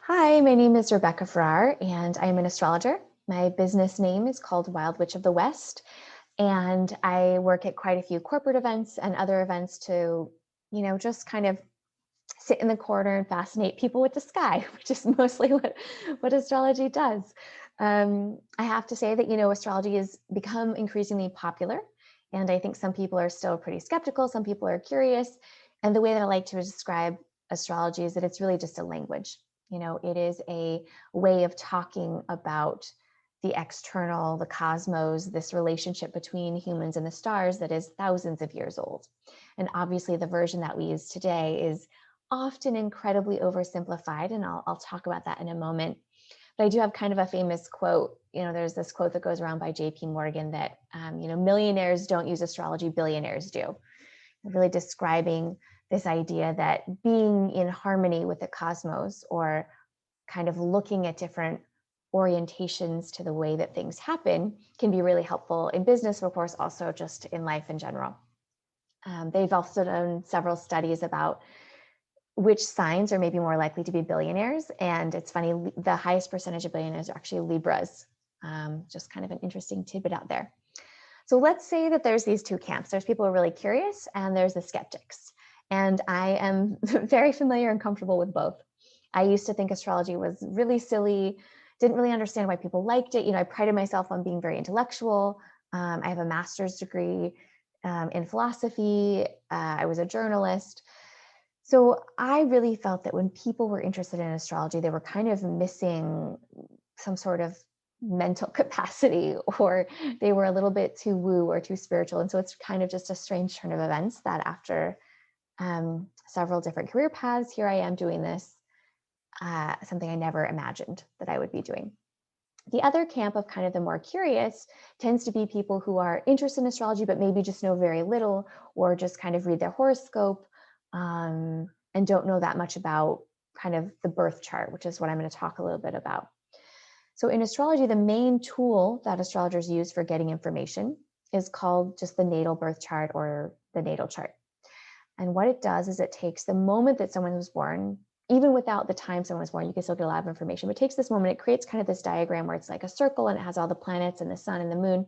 Hi, my name is Rebecca Farrar, and I'm an astrologer. My business name is called Wild Witch of the West, and I work at quite a few corporate events and other events to, just kind of sit in the corner and fascinate people with the sky, which is mostly what astrology does. I have to say that, astrology has become increasingly popular, and I think some people are still pretty skeptical, some people are curious, and the way that I like to describe astrology is that it's really just a language. It is a way of talking about the external, the cosmos, this relationship between humans and the stars that is thousands of years old. And obviously, the version that we use today is often incredibly oversimplified, and I'll talk about that in a moment. But I do have kind of a famous quote. There's this quote that goes around by J.P. Morgan that, millionaires don't use astrology, billionaires do. Really describing this idea that being in harmony with the cosmos, or kind of looking at different orientations to the way that things happen, can be really helpful in business, of course, also just in life in general. They've also done several studies about which signs are maybe more likely to be billionaires. And it's funny, the highest percentage of billionaires are actually Libras. Just kind of an interesting tidbit out there. So let's say that there's these two camps. There's people who are really curious, and there's the skeptics. And I am very familiar and comfortable with both. I used to think astrology was really silly, didn't really understand why people liked it. I prided myself on being very intellectual. I have a master's degree in philosophy. I was a journalist. So I really felt that when people were interested in astrology, they were kind of missing some sort of mental capacity, or they were a little bit too woo or too spiritual. And so it's kind of just a strange turn of events that after several different career paths, here I am doing this, something I never imagined that I would be doing. The other camp of kind of the more curious tends to be people who are interested in astrology, but maybe just know very little, or just kind of read their horoscope and don't know that much about kind of the birth chart, which is what I'm going to talk a little bit about. So in astrology, the main tool that astrologers use for getting information is called just the natal birth chart, or the natal chart. And what it does is it takes the moment that someone was born, even without the time someone was born, you can still get a lot of information, but it takes this moment, it creates kind of this diagram where it's like a circle and it has all the planets and the sun and the moon.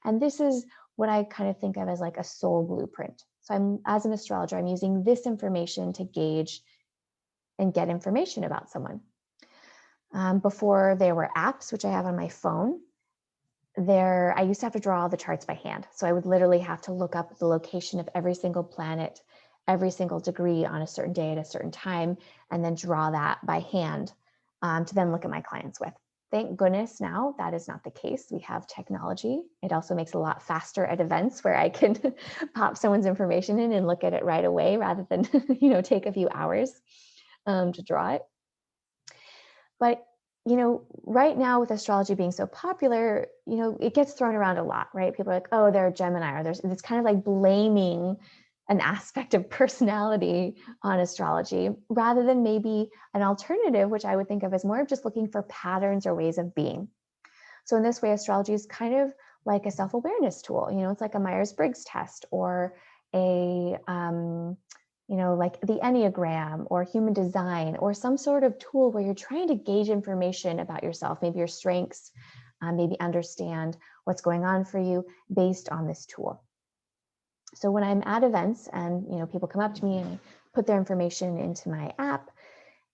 And this is what I kind of think of as like a soul blueprint. So as an astrologer, I'm using this information to gauge and get information about someone. Before there were apps, which I have on my phone, I used to have to draw all the charts by hand. So I would literally have to look up the location of every single planet, every single degree on a certain day at a certain time, and then draw that by hand to then look at my clients with. Thank goodness now that is not the case. We have technology. It also makes it a lot faster at events where I can pop someone's information in and look at it right away, rather than take a few hours to draw it. But right now, with astrology being so popular, it gets thrown around a lot, right? People are like, oh, they're a Gemini, or it's kind of like blaming an aspect of personality on astrology, rather than maybe an alternative, which I would think of as more of just looking for patterns or ways of being. So in this way, astrology is kind of like a self-awareness tool. It's like a Myers-Briggs test, or a like the Enneagram or human design, or some sort of tool where you're trying to gauge information about yourself, maybe your strengths, maybe understand what's going on for you based on this tool. So when I'm at events and people come up to me and I put their information into my app,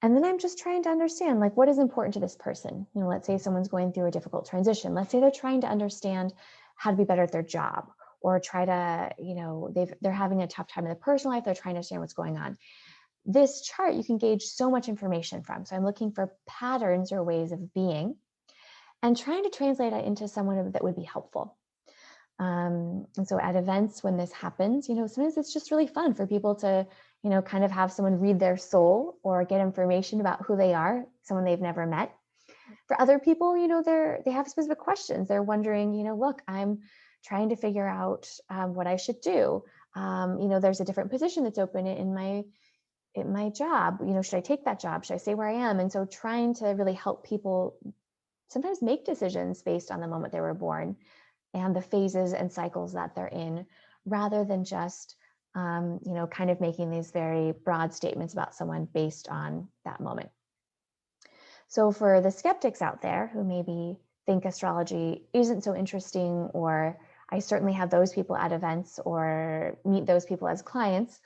and then I'm just trying to understand, like, what is important to this person. Let's say someone's going through a difficult transition. Let's say they're trying to understand how to be better at their job, or try to, they're having a tough time in their personal life. They're trying to understand what's going on. This chart, you can gauge so much information from. So I'm looking for patterns or ways of being and trying to translate it into someone that would be helpful. And so at events when this happens, sometimes it's just really fun for people to, kind of have someone read their soul or get information about who they are, someone they've never met. For other people, they have specific questions. They're wondering, look, I'm trying to figure out what I should do. There's a different position that's open in my job. Should I take that job? Should I stay where I am? And so trying to really help people sometimes make decisions based on the moment they were born and the phases and cycles that they're in, rather than just, kind of making these very broad statements about someone based on that moment. So for the skeptics out there who maybe think astrology isn't so interesting, or I certainly have those people at events or meet those people as clients.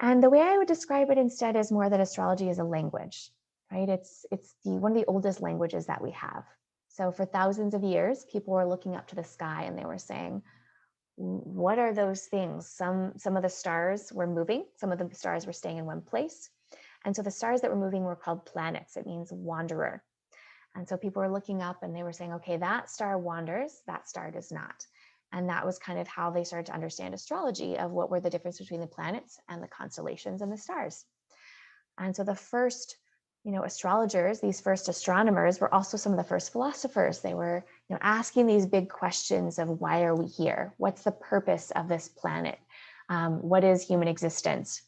And the way I would describe it instead is more that astrology is a language, right? It's one of the oldest languages that we have. So for thousands of years, people were looking up to the sky and they were saying, what are those things? Some of the stars were moving, some of the stars were staying in one place. And so the stars that were moving were called planets. It means wanderer. And so people were looking up and they were saying, okay, that star wanders, that star does not. And that was kind of how they started to understand astrology, of what were the difference between the planets and the constellations and the stars. And so the first, astrologers, these first astronomers, were also some of the first philosophers. They were, asking these big questions of, why are we here? What's the purpose of this planet? What is human existence?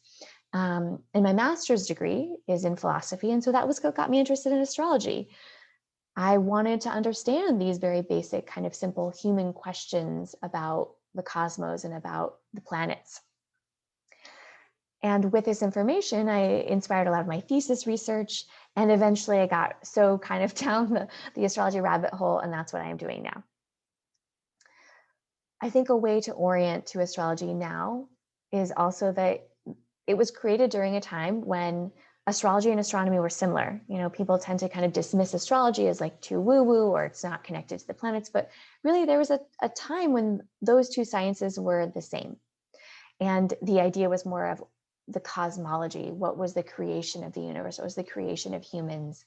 And my master's degree is in philosophy. And so that was what got me interested in astrology. I wanted to understand these very basic, kind of simple human questions about the cosmos and about the planets. And with this information, I inspired a lot of my thesis research. And eventually I got so kind of down the astrology rabbit hole, and that's what I am doing now. I think a way to orient to astrology now is also that it was created during a time when astrology and astronomy were similar. People tend to kind of dismiss astrology as like too woo-woo, or it's not connected to the planets, but really there was a time when those two sciences were the same. And the idea was more of the cosmology. What was the creation of the universe? What was the creation of humans?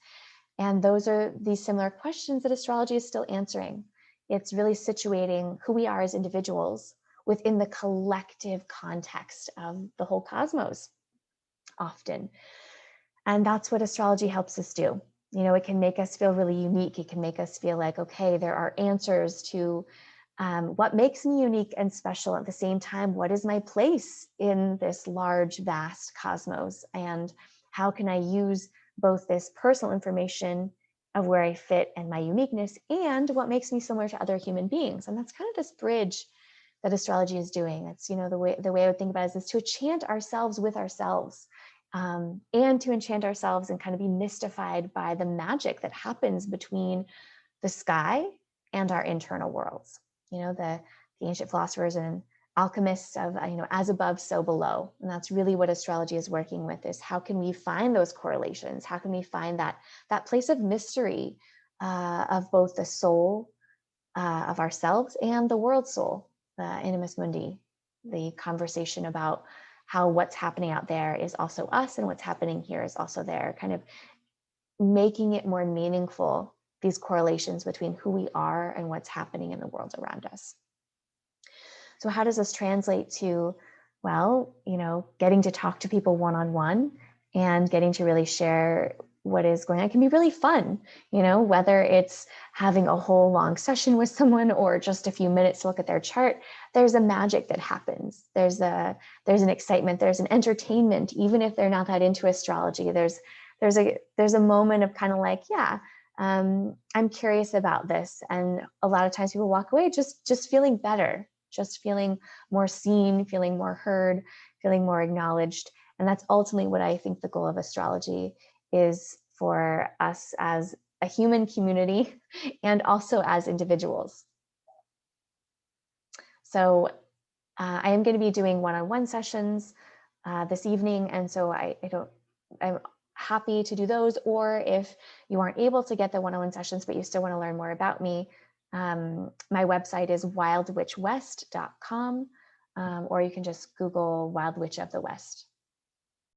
And those are these similar questions that astrology is still answering. It's really situating who we are as individuals within the collective context of the whole cosmos often. And that's what astrology helps us do. It can make us feel really unique. It can make us feel like, okay, there are answers to what makes me unique and special. At the same time, what is my place in this large, vast cosmos? And how can I use both this personal information of where I fit and my uniqueness, and what makes me similar to other human beings? And that's kind of this bridge that astrology is doing. It's, the way I would think about it is to enchant ourselves with ourselves, and to enchant ourselves and kind of be mystified by the magic that happens between the sky and our internal worlds. The ancient philosophers and alchemists of, as above, so below. And that's really what astrology is working with, is how can we find those correlations? How can we find that place of mystery of both the soul of ourselves and the world soul, the animus mundi, the conversation about how what's happening out there is also us and what's happening here is also there, kind of making it more meaningful, these correlations between who we are and what's happening in the world around us. So how does this translate to, well, getting to talk to people one-on-one and getting to really share what is going on? It can be really fun, whether it's having a whole long session with someone or just a few minutes to look at their chart. There's a magic that happens. There's an excitement, there's an entertainment, even if they're not that into astrology. There's a moment of kind of like, yeah, I'm curious about this. And a lot of times people walk away just feeling better, just feeling more seen, feeling more heard, feeling more acknowledged. And that's ultimately what I think the goal of astrology is for us as a human community and also as individuals. So I am going to be doing one-on-one sessions this evening. And so I'm happy to do those. Or if you aren't able to get the one-on-one sessions, but you still want to learn more about me, my website is wildwitchwest.com, or you can just Google Wild Witch of the West.